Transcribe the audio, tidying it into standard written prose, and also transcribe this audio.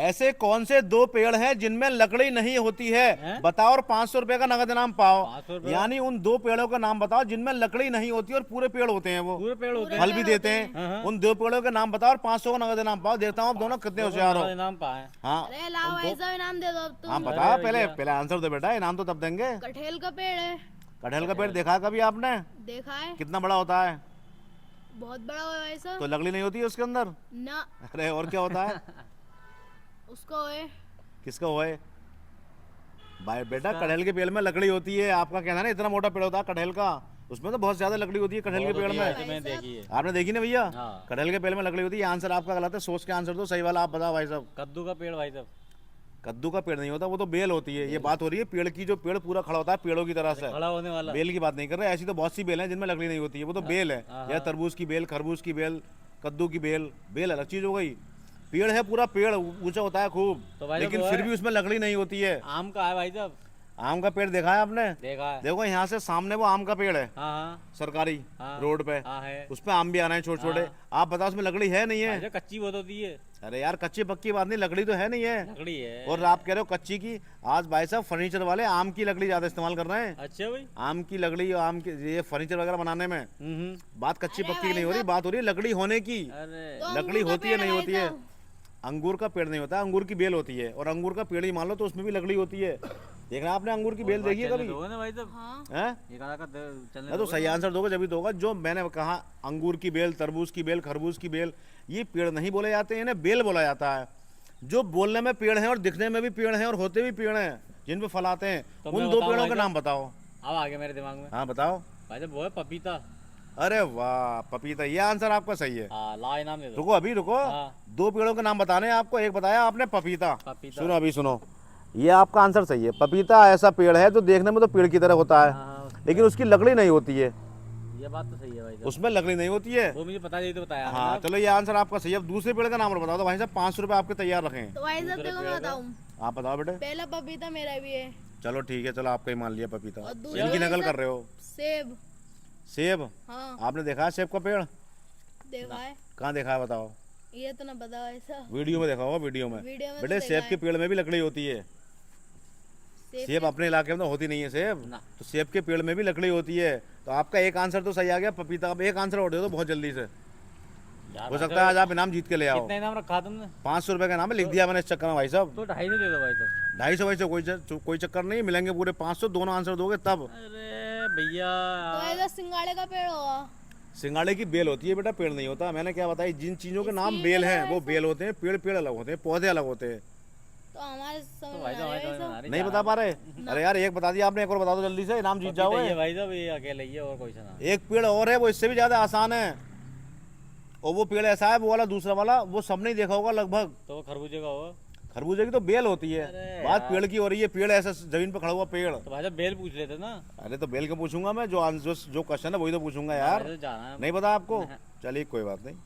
ऐसे कौन से दो पेड़ हैं जिनमें लकड़ी नहीं होती है? बताओ और 500 रुपए का नगद इनाम पाओ। 500 रुपए? यानी उन दो पेड़ों का नाम बताओ जिनमें लकड़ी नहीं होती और पूरे पेड़ होते हैं, वो पूरे पेड़ होते हैं, फल भी देते हैं। उन दो पेड़ों के नाम बताओ और 500 का नगद इनाम पाओ। देखता हूँ आप दोनों कितने होशियार हो। इनाम पाए। हाँ अरे लाओ भाई साहब इनाम दे दो अब तुम। हाँ बताओ, पहले पहले आंसर दे बेटा, इनाम तो तब देंगे। कटहल का पेड़ है। कटहल का पेड़ देखा है कभी आपने? देखा है, कितना बड़ा होता है? बहुत बड़ा है भाई साहब। तो लकड़ी नहीं होती है उसके अंदर? ना, अरे और क्या होता है? उसको है। किसका हुआ है भाई? बेटा कटहल के पेड़ में लकड़ी होती है। आपका कहना है ना इतना मोटा पेड़ होता है कटहल का, उसमें तो बहुत ज्यादा लकड़ी होती है कटहल के पेड़ में। मैंने देखी है। आपने देखी ना भैया? हाँ। कटहल के पेड़ में लकड़ी होती है। आंसर आपका गलत है, सोच के आंसर दो। सही वाला आप बताओ भाई साहब। कद्दू का पेड़ भाई साहब। कद्दू का पेड़ नहीं होता, वो तो बेल होती है। ये बात हो रही है पेड़ की, जो पेड़ पूरा खड़ा होता है पेड़ों की तरह से। खड़ा होने वाला। बेल की बात नहीं कर रहे। ऐसी तो बहुत सी बेल हैं जिनमें लकड़ी नहीं होती है, वो तो बेल है। या तरबूज की बेल, खरबूज की बेल, कद्दू की बेल। बेल अलग चीज हो गई। पेड़ है, पूरा पेड़ ऊंचा होता है खूब, तो भाई लेकिन साहब फिर भी उसमें लकड़ी नहीं होती है। आम का है भाई साहब। आम का पेड़ देखा है आपने? देखा है। देखो यहाँ से सामने वो आम का पेड़ है, हाँ हाँ सरकारी हाँ। रोड पे। हाँ है। उस पे आम भी आ रहे हैं छोटे छोटे। आप बताओ उसमें लकड़ी है नहीं है? भाई साहब कच्ची बहुत होती है। अरे यार कच्ची पक्की बात नहीं, लकड़ी तो है नहीं है। लकड़ी है। और आप कह रहे हो कच्ची की? आज भाई साहब फर्नीचर वाले आम की लकड़ी ज्यादा इस्तेमाल कर रहे हैं। अच्छा भाई। आम की लकड़ी और आम के ये फर्नीचर वगैरह बनाने में बात कच्ची पक्की की नहीं हो रही, बात हो रही है लकड़ी होने की। अरे तो लकड़ी अंगूर का होती है पेड़ नहीं भाई होती है? साहब। अंगूर का पेड़ नहीं होता, अंगूर की बेल होती है। और अंगूर का पेड़ ही मान लो तो उसमें भी लकड़ी होती है। देखना आपने अंगूर की बेल देखी है कभी? दोगे ना भाई साहब। हाँ, हैं? एक आधा का चलने मैं तो सही आंसर दोगे जब भी दोगा। जो मैंने कहा अंगूर की बेल, तरबूज की बेल, खरबूज की बेल, ये पेड़ नहीं बोले जाते हैं, इन्हें बेल बोला जाता है। जो बोलने में पेड़ हैं और दिखने में भी पेड़ हैं और होते भी पेड़ हैं, जिन पे फल आते हैं, तो उन मैं दो बताऊं पेड़ों भाई के साहब? नाम बताओ। अब आ गया मेरे दिमाग में। हाँ बताओ। भाई साहब वो है पपीता। अरे वाह, पपीता। ये आंसर आपका सही है। हाँ ला इनाम दे दो। रुको अभी रुको। हाँ। दो पेड़ों के नाम बताने हैं आपको। एक बताया आपने पपीता। पपीता। सुनो अभी सुनो, ये आपका आंसर सही है। पपीता ऐसा पेड़ है जो देखने में तो पेड़ की तरह होता है, हाँ, लेकिन उसकी लकड़ी नहीं होती है। ये बात तो सही है भाई साहब। उसमें लकड़ी नहीं होती है। वो मुझे पता नहीं तो बताया हाँ चलो ये आंसर आपका सही है। अब दूसरे पेड़ का नाम और बताओ तो भाई साहब 500 रुपये आपके तैयार रखें। तो भाई साहब देखो मैं बताऊँ। आप बताओ बेटे। पहला पपीता मेरा भी है। चलो ठीक है, चलो आपका ही मान लिया पपीता। और दूसरा इनकी नकल भाई कर रहे हो। सेब। सेब? हाँ आपने देखा है सेब का पेड़? देखा है। कहाँ देखा है बताओ? ये तो ना पता भाई साहब। वीडियो में देखा होगा, वीडियो में। वीडियो में तो बेटे देखा सेब है। के पेड़ में भी लकड़ी होती है। सेब सेब अपने इलाके में तो होती नहीं है सेब, ना। तो सेब के पेड़ में भी लकड़ी होती है। तो आपका एक आंसर तो सही आ गया पपीता। अब एक आंसर और दे दो बहुत जल्दी से, यार हो भाई सकता है आज आप इनाम जीत के ले आओ। कितना इनाम रखा तुमने? 500 रुपए का नाम है, लिख दिया मैंने इस चक्कर में भाई साहब। तो 250 दे दो भाई साहब। 250 वैसे कोई चक्कर नहीं, मिलेंगे पूरे 500। दोनों आंसर दोगे तब। अरे भैया। तो भाई साहब सिंगाड़े का पेड़ होगा। सिंगाड़े की बेल होती है बेटा, पेड़ नहीं होता। मैंने क्या बताया, जिन चीजों के नाम इसकी बेल हैं बेल वो है बेल होते हैं, पेड़ पेड़ अलग होते हैं, पौधे अलग होते हैं। तो हमारे तो समझ भाई में आ साहब रहा है समझ में आ रही नहीं जा बता रहा पा रहे? अरे यार एक बता दिया आपने, एक और बता दो जल्दी से, इनाम जीत पपीता जाओगे। ये भाई साहब ये अकेले ही है और कोई सा ना। एक पेड़ और है, वो इससे भी ज्यादा आसान है। और वो पेड़ ऐसा है, वो वाला दूसरा वाला, वो सबने ही देखा होगा लगभग। तो वो खरबूजे का होगा। खरबूजे की तो बेल होती है। अरे बात यार। पेड़ की हो रही है, पेड़ ऐसा जमीन पर खड़ा हुआ पेड़। तो भाई साहब बेल पूछ लेते ना। अरे तो बेल का पूछूंगा मैं, जो क्वेश्चन है वही तो पूछूंगा यार। भाई साहब जाना है। नहीं पता आपको? चलिए कोई बात नहीं।